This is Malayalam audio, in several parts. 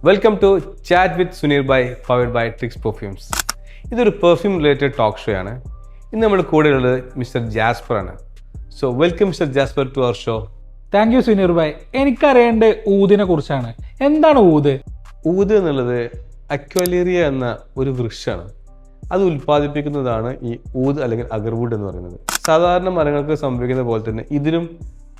Welcome to chat with Suneer by powered by Trix perfumes. ഇതൊരു പെർഫ്യൂം റിലേറ്റഡ് ടോക്ക് ഷോ ആണ്. ഇന്ന് നമ്മുടെ കൂടെയുള്ളത് മിസ്റ്റർ ജാസ്പർ ആണ്. So welcome mister Jasper to our show. Thank you Suneer ഭായ്. എനിക്കറിയേണ്ട ഊതിനെ കുറിച്ചാണ്. എന്താണ് ഊത്? ഊത് എന്നുള്ളത് അക്വലേറിയ എന്ന ഒരു വൃക്ഷമാണ്. അത് ഉൽപ്പാദിപ്പിക്കുന്നതാണ് ഈ ഊത് അല്ലെങ്കിൽ അഗർവുഡ് എന്ന് പറയുന്നത്. സാധാരണ മരങ്ങൾക്ക് സംഭവിക്കുന്ന പോലെ തന്നെ ഇതിനും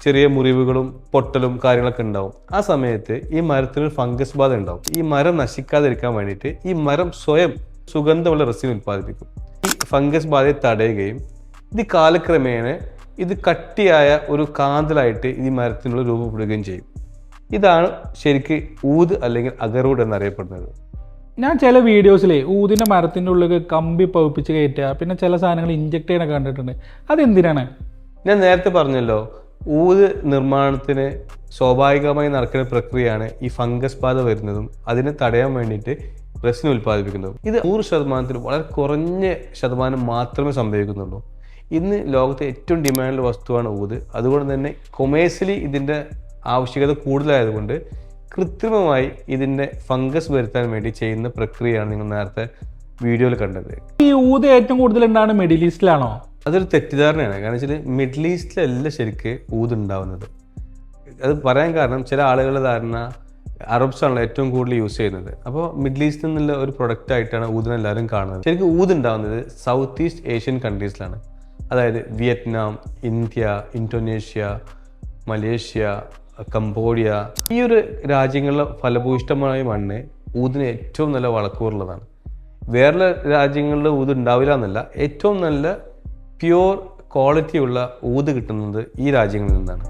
ചെറിയ മുറിവുകളും പൊട്ടലും കാര്യങ്ങളൊക്കെ ഉണ്ടാവും. ആ സമയത്ത് ഈ മരത്തിനൊരു ഫംഗസ് ബാധ ഉണ്ടാവും. ഈ മരം നശിക്കാതിരിക്കാൻ വേണ്ടിയിട്ട് ഈ മരം സ്വയം സുഗന്ധമുള്ള റെസിൻ ഉൽപ്പാദിപ്പിക്കും. ഈ ഫംഗസ് ബാധയെ തടയുകയും ഇത് കാലക്രമേണ ഇത് കട്ടിയായ ഒരു കാന്തലായിട്ട് ഈ മരത്തിനുള്ള രൂപപ്പെടുകയും ചെയ്യും. ഇതാണ് ശരിക്ക് ഊത് അല്ലെങ്കിൽ അഗർവുഡ് എന്നറിയപ്പെടുന്നത്. ഞാൻ ചില വീഡിയോസിലെ ഊതിൻ്റെ മരത്തിൻ്റെ ഉള്ളിൽ കമ്പി പഴുപ്പിച്ച് കയറ്റുക, പിന്നെ ചില സാധനങ്ങൾ ഇഞ്ചെക്ട് ചെയ്യണ കണ്ടിട്ടുണ്ട്. അതെന്തിനാണ്? ഞാൻ നേരത്തെ പറഞ്ഞല്ലോ, ഊത് നിർമ്മാണത്തിന് സ്വാഭാവികമായി നടക്കുന്ന പ്രക്രിയയാണ് ഈ ഫംഗസ് ബാധ വരുന്നതും അതിനെ തടയാൻ വേണ്ടിയിട്ട് റെസിൻ ഉൽപ്പാദിപ്പിക്കുന്നതും. ഇത് 100% വളരെ കുറഞ്ഞ ശതമാനം മാത്രമേ സംഭവിക്കുന്നുള്ളൂ. ഇന്ന് ലോകത്തെ ഏറ്റവും ഡിമാൻഡുള്ള വസ്തുവാണ് ഊത്. അതുകൊണ്ട് തന്നെ കൊമേഴ്സ്യലി ഇതിൻ്റെ ആവശ്യകത കൂടുതലായതുകൊണ്ട് കൃത്രിമമായി ഇതിൻ്റെ ഫംഗസ് വരുത്താൻ വേണ്ടി ചെയ്യുന്ന പ്രക്രിയയാണ് നിങ്ങൾ നേരത്തെ വീഡിയോയിൽ കണ്ടത്. ഈ ഊത് ഏറ്റവും കൂടുതൽ ഉണ്ടാകുന്നത് മിഡിൽ ഈസ്റ്റിലാണോ? അതൊരു തെറ്റിദ്ധാരണയാണ്. കാരണം വെച്ചാൽ മിഡിൽ ഈസ്റ്റിലല്ല ശരിക്ക് ഊത് ഉണ്ടാവുന്നത്. അത് പറയാൻ കാരണം ചില ആളുകളുടെ ധാരണ അറബ്സാണല്ലോ ഏറ്റവും കൂടുതൽ യൂസ് ചെയ്യുന്നത്. അപ്പോൾ മിഡിൽ ഈസ്റ്റിൽ നിന്നുള്ള ഒരു പ്രൊഡക്റ്റ് ആയിട്ടാണ് ഊതിനെ എല്ലാവരും കാണുന്നത്. ശരിക്കും ഊത് ഉണ്ടാവുന്നത് സൗത്ത് ഈസ്റ്റ് ഏഷ്യൻ കൺട്രീസിലാണ്. അതായത് Vietnam, India, Indonesia, Malaysia, Cambodia, ഈ ഒരു രാജ്യങ്ങളിലെ ഫലഭൂയിഷ്ടമായ മണ്ണ് ഊതിന് ഏറ്റവും നല്ല വളക്കൂറുള്ളതാണ്. വേറെ രാജ്യങ്ങളിൽ ഊത് ഉണ്ടാവില്ല എന്നല്ല, ഏറ്റവും നല്ല പ്യുവർ ക്വാളിറ്റിയുള്ള ഊത് കിട്ടുന്നത് ഈ രാജ്യങ്ങളിൽ നിന്നാണ്.